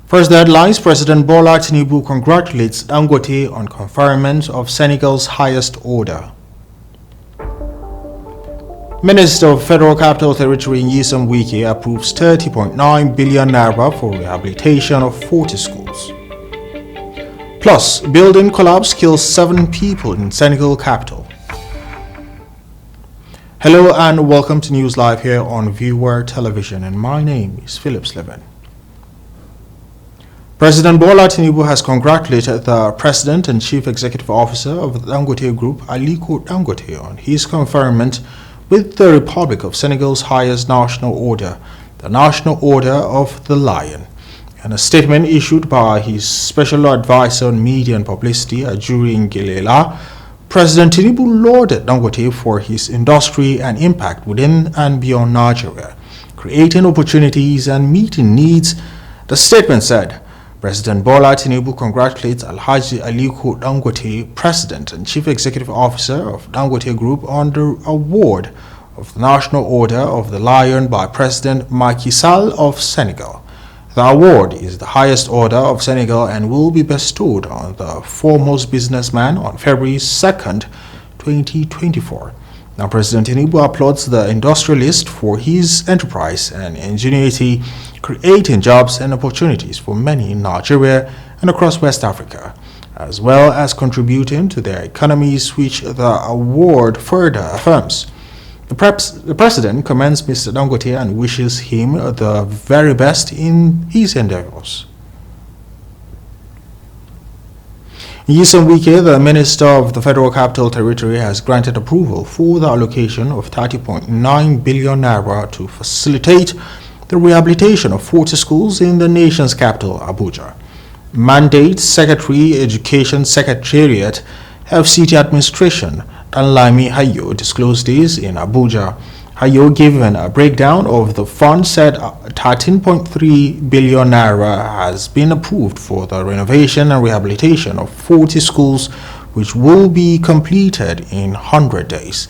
First, the headlines: President Bola Tinubu congratulates Dangote on conferment of Senegal's highest order. Minister of Federal Capital Territory Nyesom Wike approves 30.9 billion naira for rehabilitation of 40 schools. Plus, building collapse kills 7 people in Senegal capital. Hello and welcome to News Live here on Viewer Television, and my name is NEWSLIVE. President Bola Tinubu has congratulated the President and Chief Executive Officer of the Dangote Group, Aliko Dangote, on his conferment with the Republic of Senegal's highest national order, the National Order of the Lion. In a statement issued by his Special Advisor on Media and Publicity, Ajuri Ngelela, President Tinubu lauded Dangote for his industry and impact within and beyond Nigeria, creating opportunities and meeting needs. The statement said, President Bola Tinubu congratulates Alhaji Aliko Dangote, President and Chief Executive Officer of Dangote Group, on the award of the National Order of the Lion by President Macky Sall of Senegal. The award is the highest order of Senegal and will be bestowed on the foremost businessman on February 2nd, 2024. Now, President Tinubu applauds the industrialist for his enterprise and ingenuity, creating jobs and opportunities for many in Nigeria and across West Africa, as well as contributing to their economies, which the award further affirms. The President commends Mr. Dangote and wishes him the very best in his endeavors. Nyesom Wike, the Minister of the Federal Capital Territory, has granted approval for the allocation of 30.9 billion naira to facilitate the rehabilitation of 40 schools in the nation's capital, Abuja. Mandate Secretary, Education Secretariat, FCT Administration, Danlami Hayo disclosed this in Abuja. Hayo given a breakdown of the funds said 13.3 billion naira has been approved for the renovation and rehabilitation of 40 schools, which will be completed in 100 days.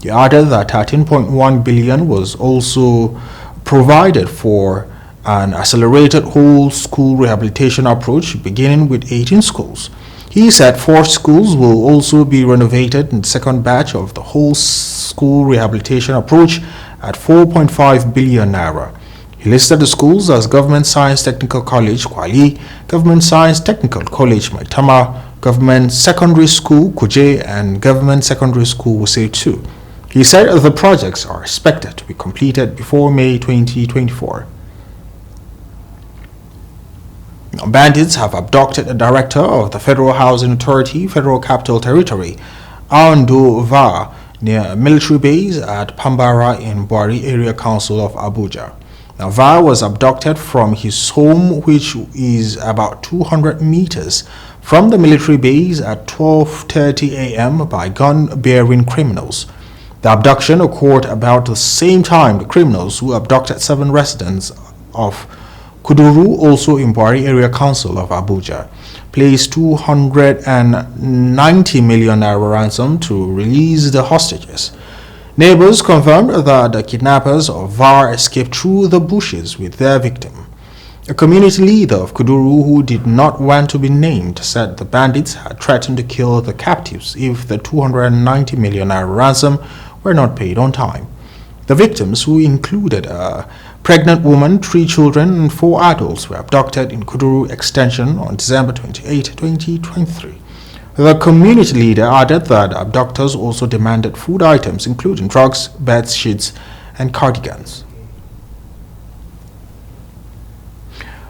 He added that 13.1 billion was also provided for an accelerated whole school rehabilitation approach beginning with 18 schools. He said 4 schools will also be renovated in the second batch of the whole school rehabilitation approach at 4.5 billion naira. He listed the schools as Government Science Technical College, Kwali, Government Science Technical College, Maitama, Government Secondary School, Kuje, and Government Secondary School, Wuse 2. He said the projects are expected to be completed before May 2024. Bandits have abducted a director of the Federal Housing Authority, Federal Capital Territory, Ando Va, near a military base at Pambara in Bwari Area Council of Abuja. Now, Va was abducted from his home, which is about 200 meters from the military base at 12:30 a.m. by gun-bearing criminals. The abduction occurred about the same time the criminals who abducted 7 residents of Kuduru, also in Bwari Area Council of Abuja, placed 290 million naira ransom to release the hostages. Neighbors confirmed that the kidnappers of VAR escaped through the bushes with their victim. A community leader of Kuduru, who did not want to be named, said the bandits had threatened to kill the captives if the 290 million naira ransom were not paid on time. The victims, who included a pregnant woman, 3 children, and 4 adults, were abducted in Kuduru Extension on December 28, 2023. The community leader added that abductors also demanded food items, including drugs, bed sheets, and cardigans.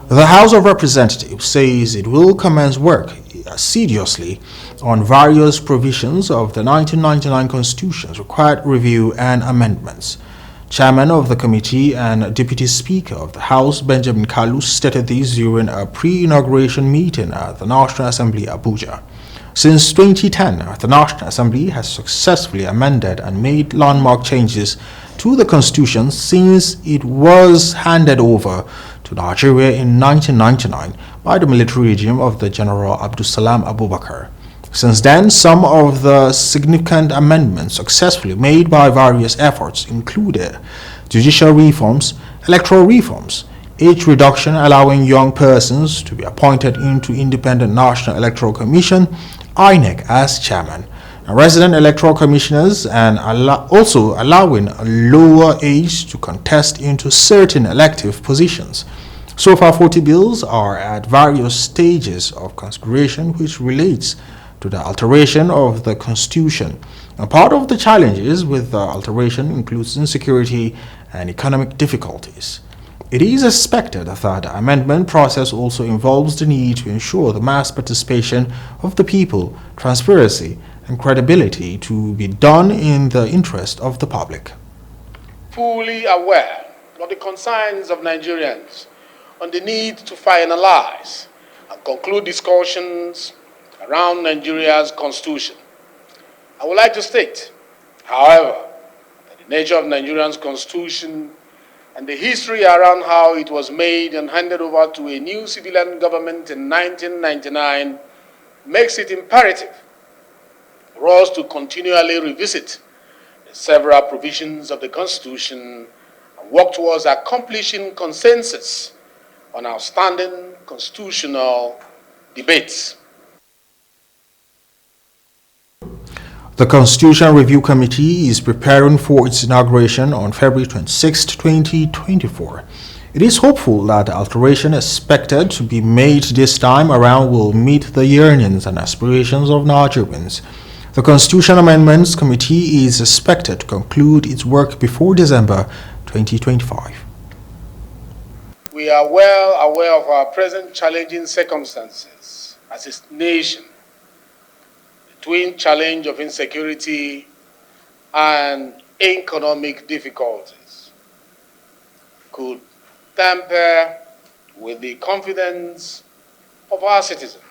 The House of Representatives says it will commence work assiduously on various provisions of the 1999 Constitution's required review and amendments. Chairman of the committee and Deputy Speaker of the House, Benjamin Kalu, stated this during a pre-inauguration meeting at the National Assembly, Abuja. Since 2010, the National Assembly has successfully amended and made landmark changes to the Constitution since it was handed over to Nigeria in 1999 by the military regime of the General Abdulsalam Abubakar. Since then, some of the significant amendments successfully made by various efforts included judicial reforms, electoral reforms, age reduction allowing young persons to be appointed into Independent National Electoral Commission (INEC) as chairman, and resident electoral commissioners, and also allowing a lower age to contest into certain elective positions. So far, 40 bills are at various stages of consideration, which relates to the alteration of the Constitution. And part of the challenges with the alteration includes insecurity and economic difficulties. It is expected that the amendment process also involves the need to ensure the mass participation of the people, transparency, and credibility to be done in the interest of the public. Fully aware of the concerns of Nigerians on the need to finalize and conclude discussions around Nigeria's constitution, I would like to state, however, that the nature of Nigeria's constitution and the history around how it was made and handed over to a new civilian government in 1999 makes it imperative for us to continually revisit the several provisions of the Constitution and work towards accomplishing consensus on outstanding constitutional debates. The Constitution Review Committee is preparing for its inauguration on February 26, 2024. It is hopeful that the alteration expected to be made this time around will meet the yearnings and aspirations of Nigerians. The Constitution Amendments Committee is expected to conclude its work before December 2025. We are well aware of our present challenging circumstances as a nation. The twin challenge of insecurity and economic difficulties could tamper with the confidence of our citizens.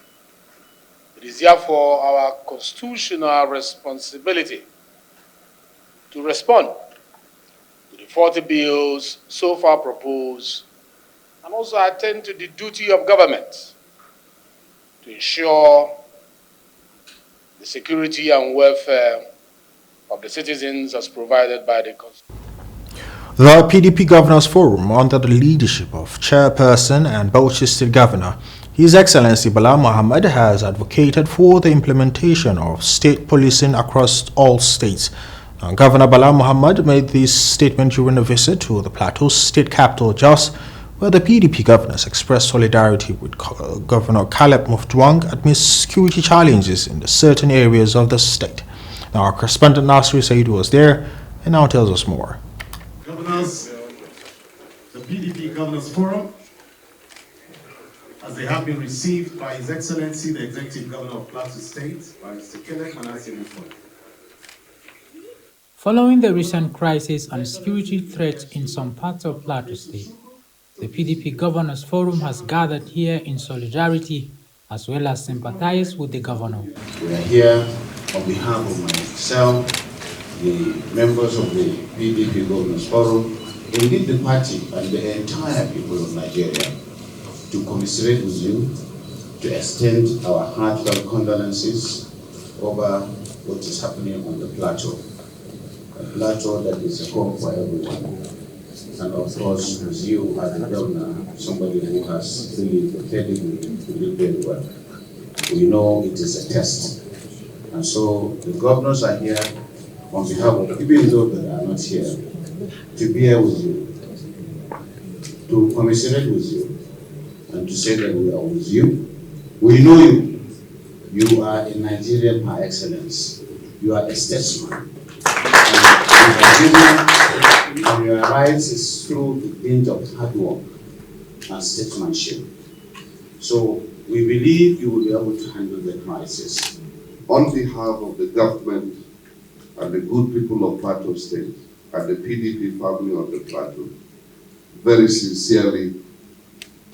It is therefore our constitutional responsibility to respond to the 40 bills so far proposed and also attend to the duty of government to ensure the security and welfare of the citizens as provided by the Constitution. The PDP Governors Forum, under the leadership of Chairperson and Bauchi State Governor, His Excellency Bala Mohammed, has advocated for the implementation of state policing across all states. Governor Bala Mohammed made this statement during a visit to the Plateau State capital, Jos, where the PDP governors expressed solidarity with Governor Caleb Muftuang amidst security challenges in certain areas of the state. Now, our correspondent Nasri Said was there and now tells us more. Governors, the PDP Governors Forum, as they have been received by His Excellency, the Executive Governor of Plateau State, by Mr. Kenneth Manasseh Mufwang. Following the recent crisis and security threats in some parts of Plateau State, the PDP Governors Forum has gathered here in solidarity as well as sympathize with the governor. We are here on behalf of myself, the members of the PDP Governors Forum, indeed the party and the entire people of Nigeria, to commiserate with you, to extend our heartfelt condolences over what is happening on the plateau. A plateau that is a home for everyone. And of course, with you as the governor, somebody who has really the pedigree to do very well. We know it is a test. And so the governors are here on behalf of even those that are not here, to be here with you, to commiserate with you, and to say that we are with you. We know you. You are a Nigerian par excellence. You are a statesman. And your rise is through the dint of hard work and statesmanship. So we believe you will be able to handle the crisis. On behalf of the government and the good people of Plateau State and the PDP family of the Plateau, very sincerely,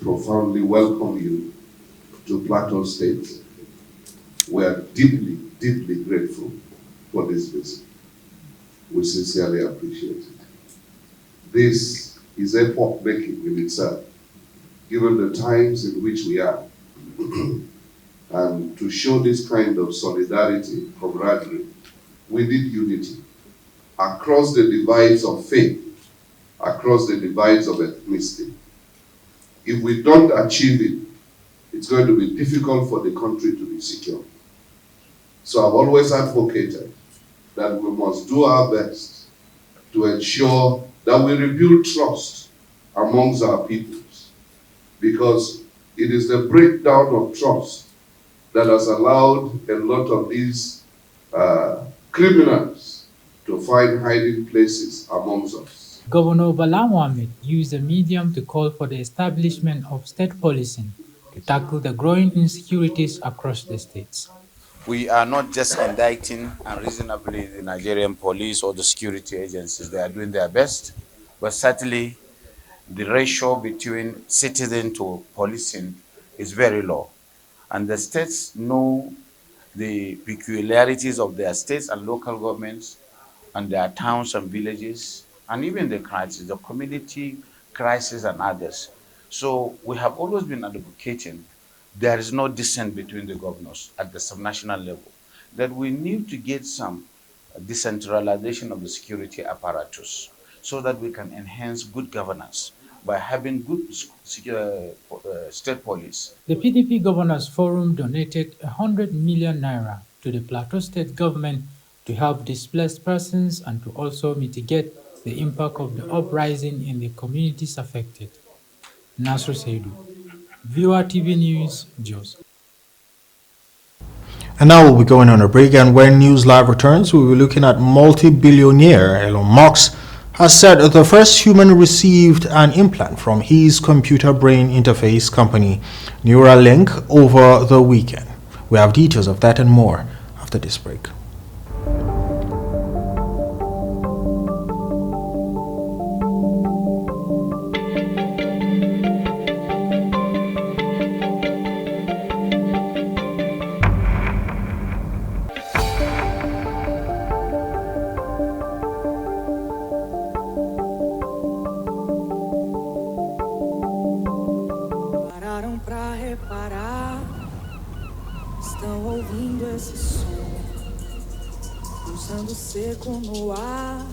profoundly welcome you to Plateau State. We are deeply, deeply grateful for this visit. We sincerely appreciate it. This is epoch-making in itself, given the times in which we are. And to show this kind of solidarity, camaraderie, we need unity across the divides of faith, across the divides of ethnicity. If we don't achieve it, it's going to be difficult for the country to be secure. So I've always advocated that we must do our best to ensure that we rebuild trust amongst our peoples, because it is the breakdown of trust that has allowed a lot of these criminals to find hiding places amongst us. Governor Bala Mohammed used the medium to call for the establishment of state policing to tackle the growing insecurities across the states. We are not just indicting unreasonably the Nigerian police or the security agencies. They are doing their best, but certainly the ratio between citizen to policing is very low. And the states know the peculiarities of their states and local governments and their towns and villages, and even the crisis, the community crisis and others. So we have always been advocating there is no dissent between the governors at the subnational level, that we need to get some decentralization of the security apparatus so that we can enhance good governance by having good state police. The PDP Governors Forum donated 100 million naira to the Plateau State government to help displaced persons and to also mitigate the impact of the uprising in the communities affected. Nasr Saidu, Viewer TV News, Jos. And now we'll be going on a break, and when NEWSLIVE returns, we'll be looking at multi-billionaire Elon Musk has said the first human received an implant from his computer brain interface company Neuralink over the weekend. We have details of that and more after this break. Estão ouvindo esse som, pulsando seco no ar,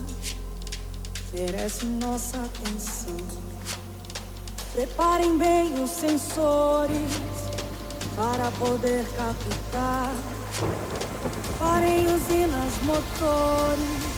merece nossa atenção. Preparem bem os sensores para poder captar. Parem usinas motores.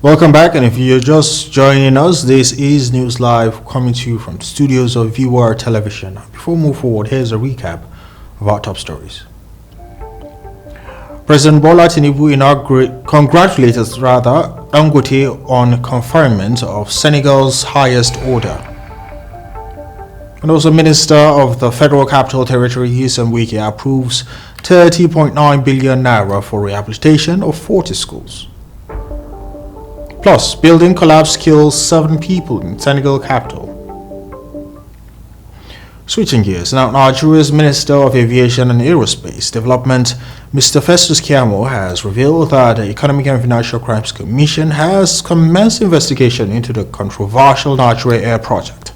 Welcome back, and if you're just joining us, this is NEWSLIVE coming to you from the studios of Viewer Television. Before we move forward, here's a recap of our top stories. President Bola Tinubu congratulated Dangote on conferment of Senegal's highest order. And also, Minister of the Federal Capital Territory, Nyesom Wike, approves 30.9 billion naira for rehabilitation of 40 schools. Plus, building collapse kills 7 people in Senegal capital. Switching gears, now Nigeria's Minister of Aviation and Aerospace Development, Mr. Festus Keyamo, has revealed that the Economic and Financial Crimes Commission has commenced investigation into the controversial Nigeria Air project.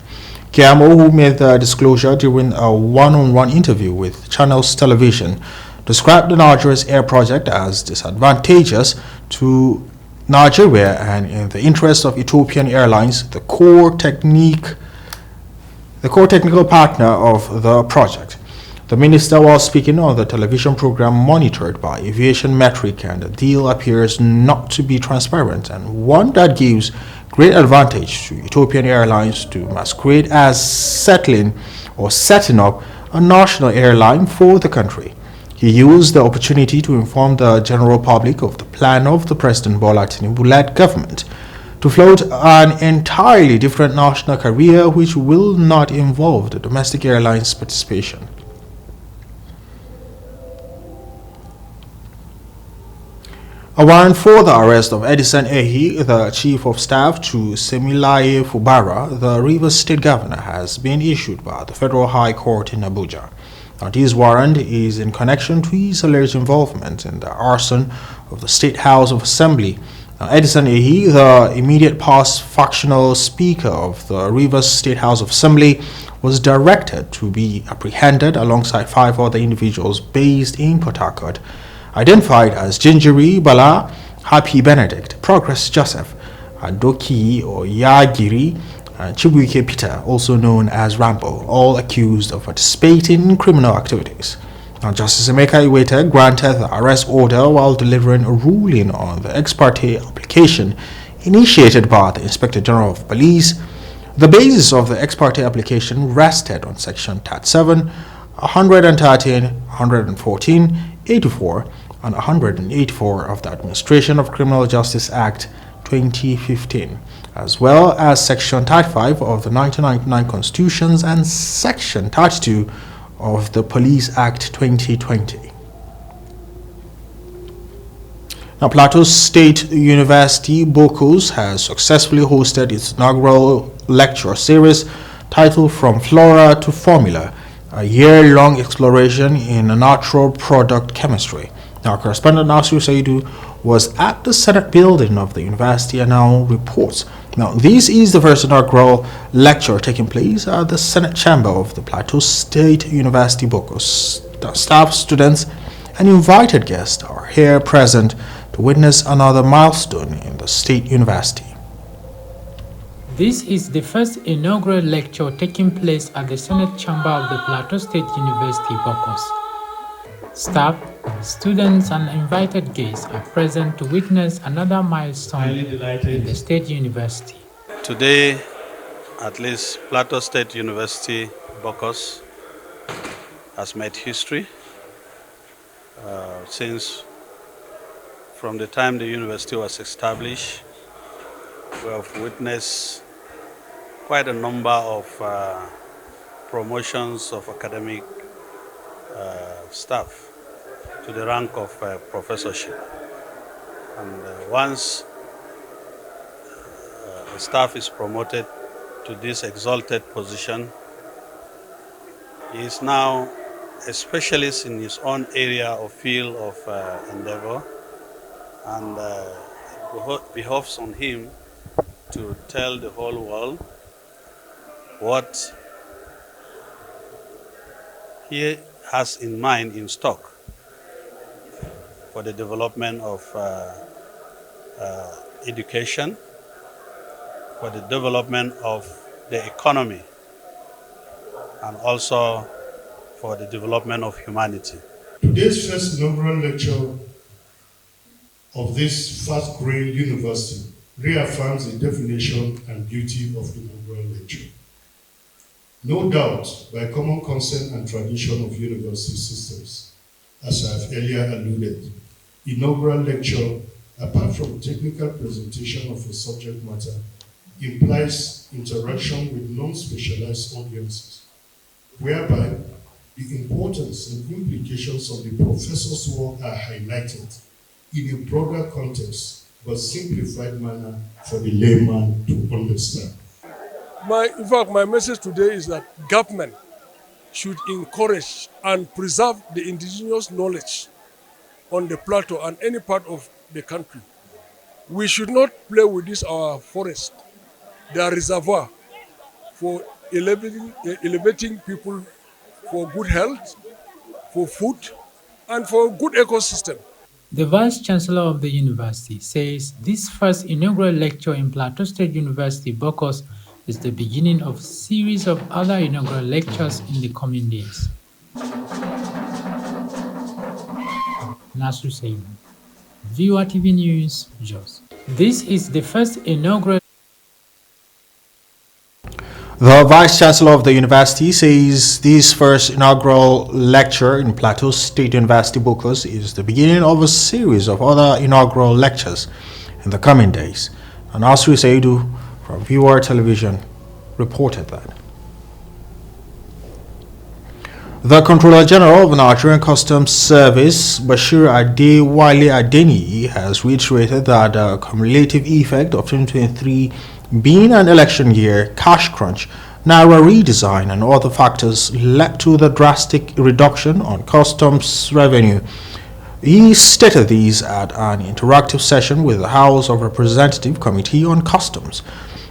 Keyamo, who made the disclosure during a one-on-one interview with Channels Television, described the Nigeria's Air project as disadvantageous to Nigeria and in the interest of Ethiopian Airlines, the core technical partner of the project. The minister was speaking on the television program monitored by Aviation Metric, and the deal appears not to be transparent and one that gives great advantage to Ethiopian Airlines to masquerade as setting up a national airline for the country. He used the opportunity to inform the general public of the plan of the President Bola Tinubu-led government to float an entirely different national carrier which will not involve the domestic airlines' participation. A warrant for the arrest of Edison Ehi, the chief of staff to Semilaye Fubara, the Rivers State governor, has been issued by the Federal High Court in Abuja. Now, this warrant is in connection to his alleged involvement in the arson of the State House of Assembly. Now, Edison Ehi, the immediate past factional speaker of the Rivers State House of Assembly, was directed to be apprehended alongside 5 other individuals based in Port Harcourt, identified as Gingery Bala, Happy Benedict, Progress Joseph, Adoki or Yagiri, and Chibuike Peter, also known as Rambo, all accused of participating in criminal activities. Now, Justice Emeka Iwete granted the arrest order while delivering a ruling on the ex parte application initiated by the Inspector General of Police. The basis of the ex parte application rested on Section 37, 113, 114, 84, and 184 of the Administration of Criminal Justice Act 2015, as well as Section 35 of the 1999 Constitutions and Section 32 of the Police Act 2020. Now, Plateau State University, Bokos, has successfully hosted its inaugural lecture series titled From Flora to Formula, a year-long exploration in natural product chemistry. Now, correspondent Nasir Saidu was at the Senate building of the university and now reports. Now, this is the first inaugural lecture taking place at the Senate chamber of the Plateau State University, Bokos. The staff, students, and invited guests are here present to witness another milestone in the state university. This is the first inaugural lecture taking place at the Senate chamber of the Plateau State University, Bokos. Staff, students, and invited guests are present to witness another milestone in the State University. Today, at least Plateau State University, Bokos, has made history since from the time the university was established. We have witnessed quite a number of promotions of academic staff to the rank of professorship. And once the staff is promoted to this exalted position, he is now a specialist in his own area or field of endeavor, and it behoves on him to tell the whole world what he has in mind in stock for the development of education, for the development of the economy, and also for the development of humanity. Today's first inaugural lecture of this fast-growing university reaffirms the definition and beauty of the inaugural lecture. No doubt, by common consent and tradition of university systems, as I have earlier alluded, inaugural lecture, apart from technical presentation of a subject matter, implies interaction with non-specialized audiences, whereby the importance and implications of the professor's work are highlighted in a broader context, but simplified manner for the layman to understand. In fact, my message today is that government should encourage and preserve the indigenous knowledge on the plateau and any part of the country. We should not play with this our forest, their reservoir, for elevating people for good health, for food, and for good ecosystem. The Vice Chancellor of the university says this first inaugural lecture in Plateau State University, Bokos, is the beginning of a series of other inaugural lectures in the coming days. Nasru Saidu. VOA TV News, Jos. This is the first inaugural. The Vice Chancellor of the university says this first inaugural lecture in Plateau State University Bokos is the beginning of a series of other inaugural lectures in the coming days. And Nasru Saidu from VOA Television reported that. The Controller General of Nigerian Customs Service, Bashir Adewale Adeniyi, has reiterated that the cumulative effect of 2023 being an election year, cash crunch, Naira redesign and other factors led to the drastic reduction on customs revenue. He stated these at an interactive session with the House of Representatives Committee on Customs.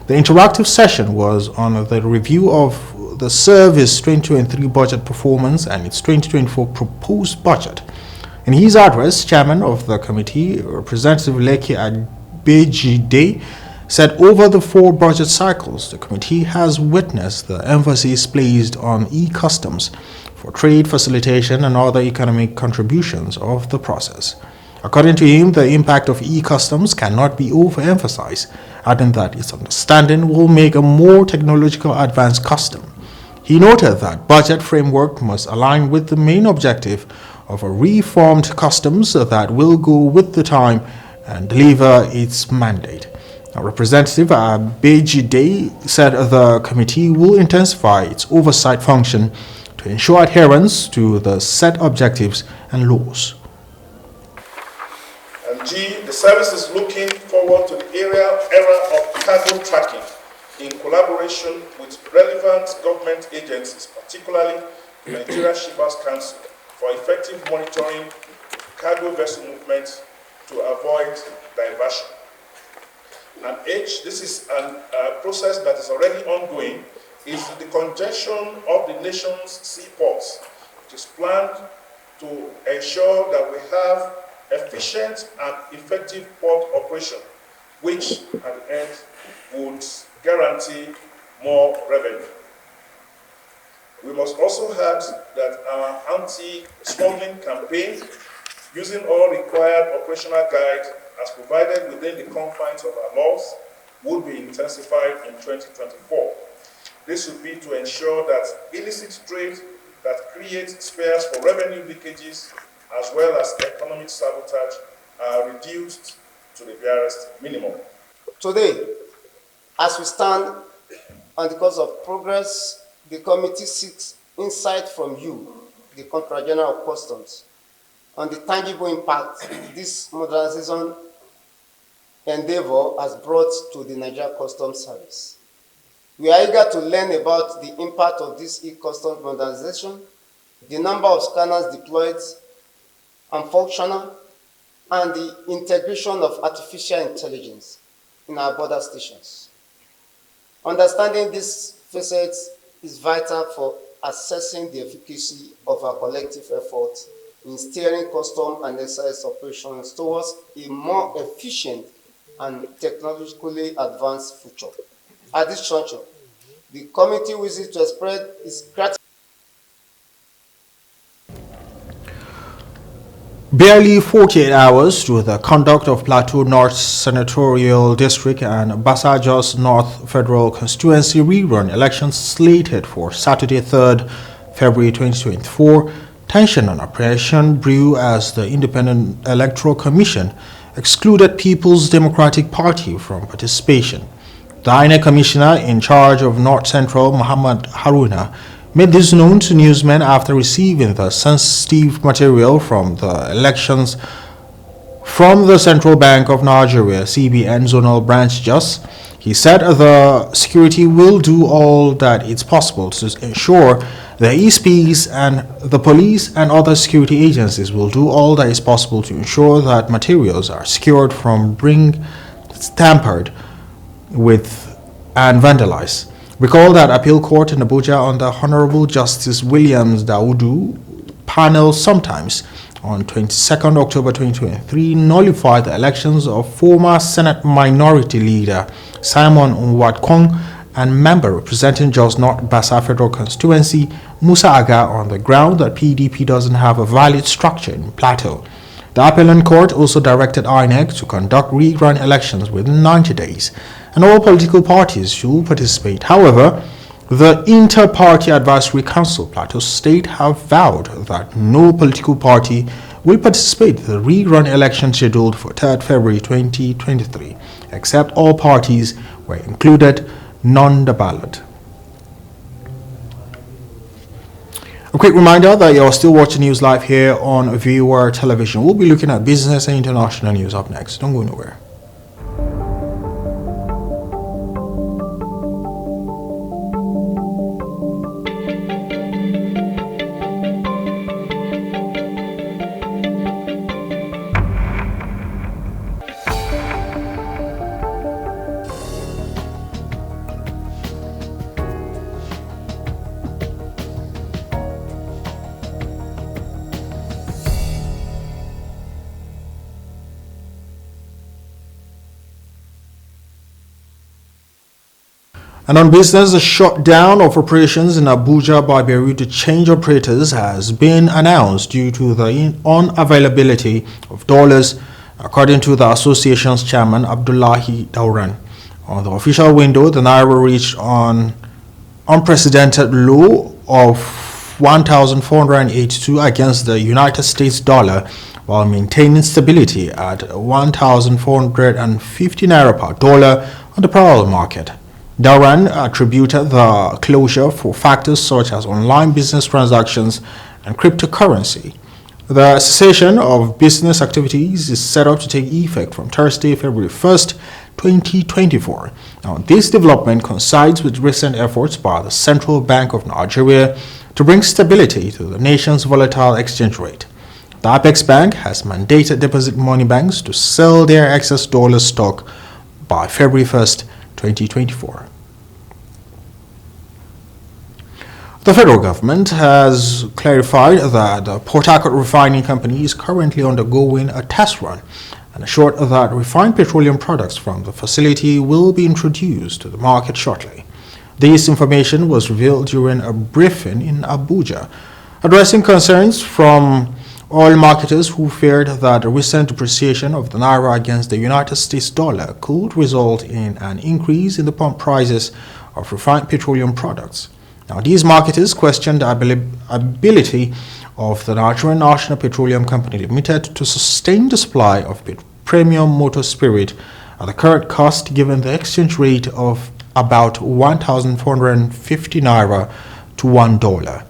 The interactive session was on the review of the service 2023 budget performance and its 2024 proposed budget. In his address, Chairman of the committee, Representative Leke Abejide, said over the 4 budget cycles, the committee has witnessed the emphasis placed on e-customs for trade facilitation and other economic contributions of the process. According to him, the impact of e-customs cannot be overemphasized, adding that its understanding will make a more technological advanced custom. He noted that budget framework must align with the main objective of a reformed customs that will go with the time and deliver its mandate. Now, Representative Abejide said the committee will intensify its oversight function to ensure adherence to the set objectives and laws. And G, the service is looking forward to the era of cargo tracking in collaboration with relevant government agencies, particularly the Nigeria Shippers Council, for effective monitoring cargo vessel movement to avoid diversion. And H, this is a process that is already ongoing, is the congestion of the nation's seaports. It is planned to ensure that we have efficient and effective port operation, which at the end would guarantee more revenue. We must also add that our anti-smuggling campaign, using all required operational guide as provided within the confines of our laws, would be intensified in 2024. This would be to ensure that illicit trade that creates spares for revenue leakages as well as economic sabotage are reduced to the barest minimum. Today, as we stand on the course of progress, the committee seeks insight from you, the Controller General of Customs, on the tangible impact this modernization endeavor has brought to the Nigeria Customs Service. We are eager to learn about the impact of this e-customs modernization, the number of scanners deployed and functional, and the integration of artificial intelligence in our border stations. Understanding these facets is vital for assessing the efficacy of our collective efforts in steering custom and excise operations towards a more efficient and technologically advanced future. At this juncture, the committee wishes to express its gratitude. Barely 48 hours to the conduct of Plateau North Senatorial District and Bassa Jos North Federal Constituency rerun elections slated for Saturday, 3rd February 2024, tension and apprehension brew as the Independent Electoral Commission excluded People's Democratic Party from participation. The INEC Commissioner in charge of North Central, Muhammad Haruna, made this known to newsmen after receiving the sensitive material from the elections from the Central Bank of Nigeria, CBN Zonal Branch Jos. He said the security will do all that it's possible to ensure the ESPs and the police and other security agencies will do all that is possible to ensure that materials are secured from being tampered with and vandalized. Recall that appeal court in Abuja under Honorable Justice Williams Daudu panel sometimes on 22nd October 2023 nullified the elections of former Senate Minority Leader Simon Nwatkong and member representing Jos North Bassa Federal Constituency Musa Aga on the ground that PDP doesn't have a valid structure in Plateau. The appellant court also directed INEC to conduct rerun elections within 90 days, and all political parties should participate. However, the Inter-Party Advisory Council, Plateau State, have vowed that no political party will participate in the rerun election scheduled for 3rd February 2023, except all parties were included on the ballot. A quick reminder that you're still watching News Live here on Viewer Television. We'll be looking at business and international news up next. Don't go nowhere. And on business, the shutdown of operations in Abuja by Beirut to change operators has been announced due to the unavailability of dollars, according to the association's chairman, Abdullahi Dauran. On the official window, the Naira reached an unprecedented low of 1,482 against the United States dollar, while maintaining stability at 1,450 Naira per dollar on the parallel market. Dauran attributed the closure for factors such as online business transactions and cryptocurrency. The cessation of business activities is set up to take effect from Thursday, February 1st, 2024. Now, this development coincides with recent efforts by the Central Bank of Nigeria to bring stability to the nation's volatile exchange rate. The Apex Bank has mandated deposit money banks to sell their excess dollar stock by February 1st, 2024. The federal government has clarified that the Port Harcourt Refining Company is currently undergoing a test run and assured that refined petroleum products from the facility will be introduced to the market shortly. This information was revealed during a briefing in Abuja, addressing concerns from oil marketers who feared that the recent depreciation of the Naira against the United States dollar could result in an increase in the pump prices of refined petroleum products. Now, these marketers questioned the ability of the Nigerian National Petroleum Company Limited to sustain the supply of premium motor spirit at the current cost, given the exchange rate of about 1,450 Naira to $1.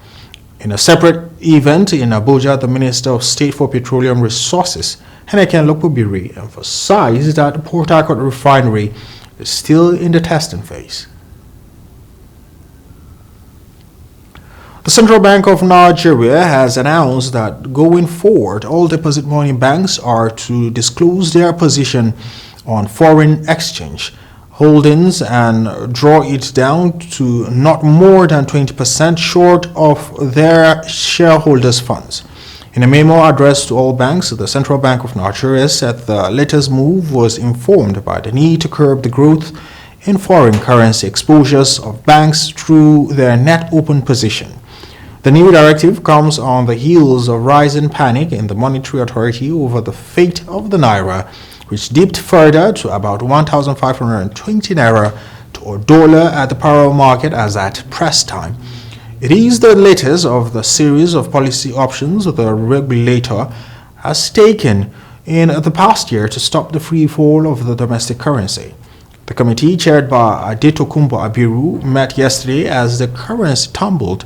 In a separate event in Abuja, the Minister of State for Petroleum Resources, Henneken Lokubiri, emphasized that the Port Harcourt refinery is still in the testing phase. The Central Bank of Nigeria has announced that going forward, all deposit money banks are to disclose their position on foreign exchange holdings and draw it down to not more than 20% short of their shareholders' funds. In a memo addressed to all banks, the Central Bank of Nigeria said the latest move was informed by the need to curb the growth in foreign currency exposures of banks through their net open position. The new directive comes on the heels of rising panic in the Monetary Authority over the fate of the Naira, which dipped further to about 1,520 Naira to a dollar at the parallel market as at press time. It is the latest of the series of policy options the regulator has taken in the past year to stop the free fall of the domestic currency. The committee, chaired by Adetokunbo Abiru, met yesterday as the currency tumbled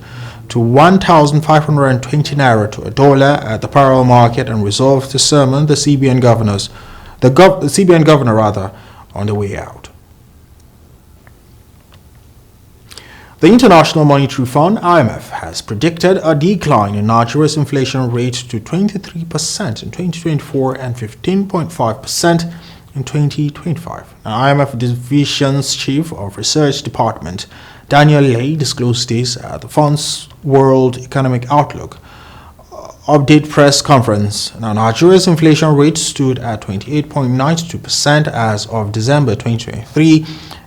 to 1,520 Naira to a dollar at the parallel market and resolved to summon the CBN governor on the way out. The International Monetary Fund, IMF, has predicted a decline in Nigeria's inflation rate to 23% in 2024 and 15.5% in 2025. IMF Division's Chief of Research Department, Daniel Lay, disclosed this at the fund's World Economic Outlook update press conference. Now, Nigeria's inflation rate stood at 28.92% as of December 2023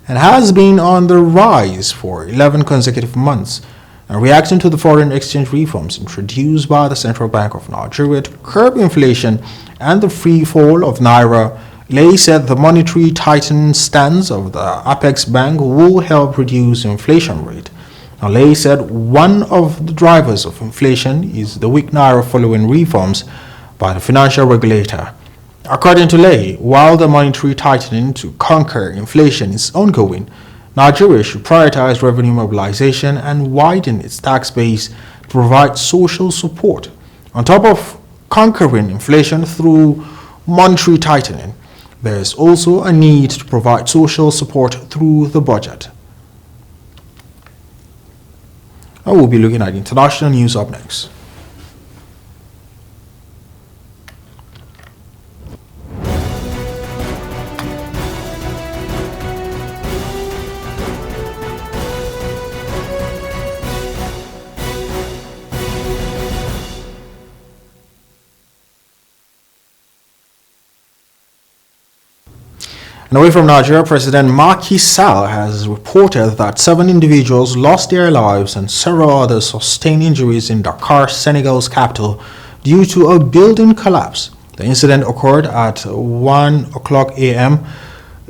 and has been on the rise for 11 consecutive months. And reacting to the foreign exchange reforms introduced by the Central Bank of Nigeria to curb inflation and the free fall of Naira, Lay said the monetary tightening stance of the Apex Bank will help reduce inflation rate. Now, Lay said one of the drivers of inflation is the weak Naira following reforms by the financial regulator. According to Lay, while the monetary tightening to conquer inflation is ongoing, Nigeria should prioritize revenue mobilization and widen its tax base to provide social support. On top of conquering inflation through monetary tightening, there is also a need to provide social support through the budget. I will be looking at international news up next. And away from Nigeria, President Macky Sall has reported that 7 individuals lost their lives and several others sustained injuries in Dakar, Senegal's capital, due to a building collapse. The incident occurred at 1:00 a.m.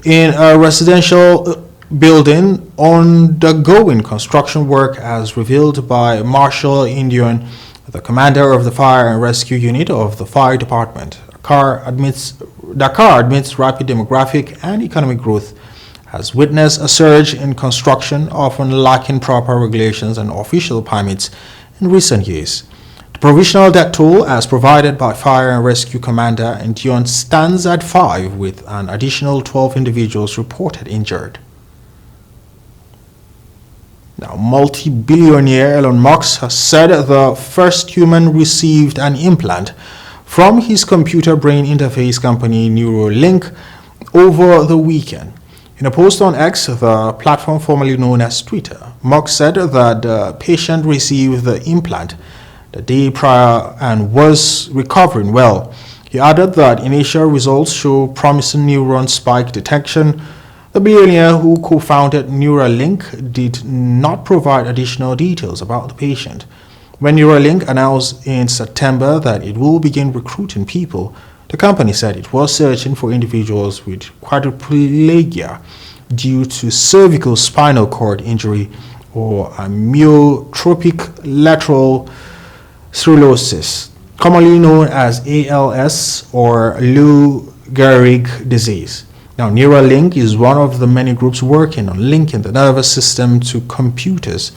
in a residential building undergoing construction work, as revealed by Marshal Indian, the commander of the Fire and Rescue Unit of the Fire Department. Dakar amidst rapid demographic and economic growth, has witnessed a surge in construction, often lacking proper regulations and official permits in recent years. The provisional death toll, as provided by Fire and Rescue Commander Ndion, stands at 5, with an additional 12 individuals reported injured. Now, multi-billionaire Elon Musk has said the first human received an implant from his computer brain interface company Neuralink over the weekend. In a post on X, the platform formerly known as Twitter, Musk said that the patient received the implant the day prior and was recovering well. He added that initial results show promising neuron spike detection. The billionaire who co-founded Neuralink did not provide additional details about the patient. When Neuralink announced in September that it will begin recruiting people, the company said it was searching for individuals with quadriplegia due to cervical spinal cord injury or amyotrophic lateral sclerosis, commonly known as ALS or Lou Gehrig disease. Now, Neuralink is one of the many groups working on linking the nervous system to computers.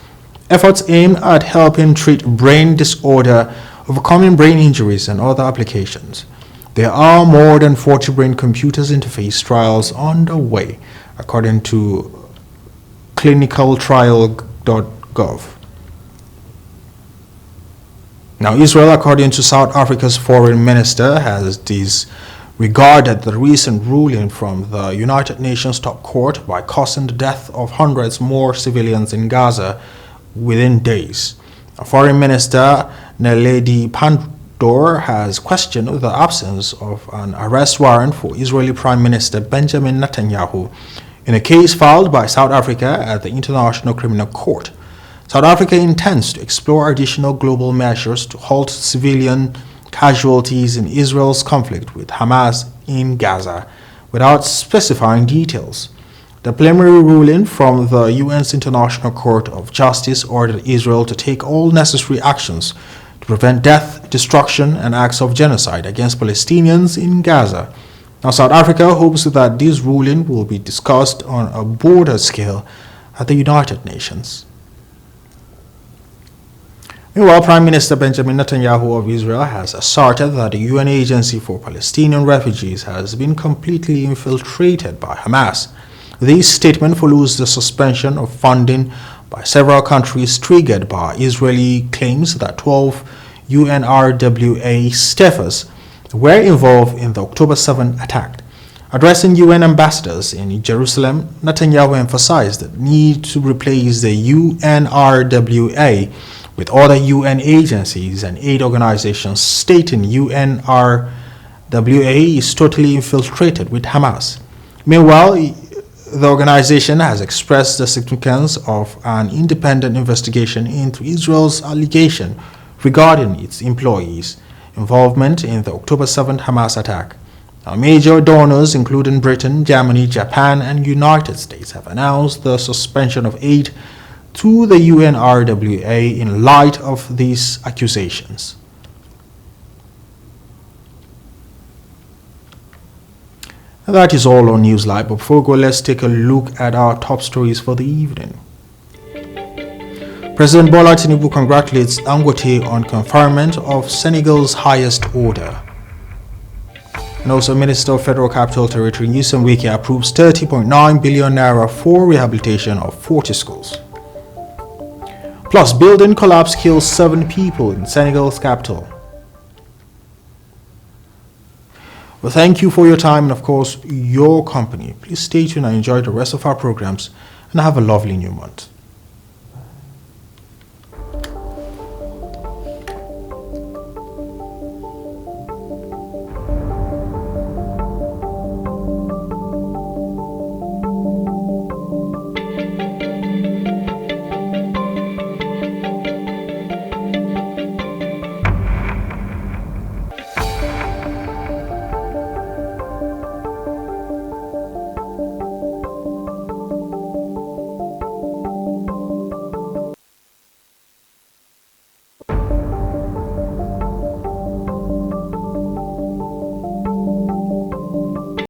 Efforts aim at helping treat brain disorder, overcoming brain injuries, and other applications. There are more than 40 brain-computers interface trials underway, according to clinicaltrial.gov. Now, Israel, according to South Africa's foreign minister, has disregarded the recent ruling from the United Nations top court by causing the death of hundreds more civilians in Gaza within days. Foreign Minister Naledi Pandor has questioned the absence of an arrest warrant for Israeli Prime Minister Benjamin Netanyahu in a case filed by South Africa at the International Criminal Court. South Africa intends to explore additional global measures to halt civilian casualties in Israel's conflict with Hamas in Gaza, without specifying details. The preliminary ruling from the UN's International Court of Justice ordered Israel to take all necessary actions to prevent death, destruction, and acts of genocide against Palestinians in Gaza. Now, South Africa hopes that this ruling will be discussed on a broader scale at the United Nations. Meanwhile, Prime Minister Benjamin Netanyahu of Israel has asserted that the UN Agency for Palestinian Refugees has been completely infiltrated by Hamas. This statement follows the suspension of funding by several countries triggered by Israeli claims that 12 UNRWA staffers were involved in the October 7 attack. Addressing UN ambassadors in Jerusalem, Netanyahu emphasized the need to replace the UNRWA with other UN agencies and aid organizations, stating UNRWA is totally infiltrated with Hamas. Meanwhile, The organization has expressed the significance of an independent investigation into Israel's allegation regarding its employees' involvement in the October 7th Hamas attack. Our major donors, including Britain, Germany, Japan, and United States, have announced the suspension of aid to the UNRWA in light of these accusations. And that is all on NEWSLIVE. But before we go, let's take a look at our top stories for the evening. President Bola Tinubu congratulates Dangote on conferment of Senegal's highest order. And also, Minister of Federal Capital Territory Nyesom Wike approves 30.9 billion naira for rehabilitation of 40 schools. Plus, building collapse kills 7 people in Senegal's capital. Well, thank you for your time and, of course, your company. Please stay tuned and enjoy the rest of our programs, and have a lovely new month.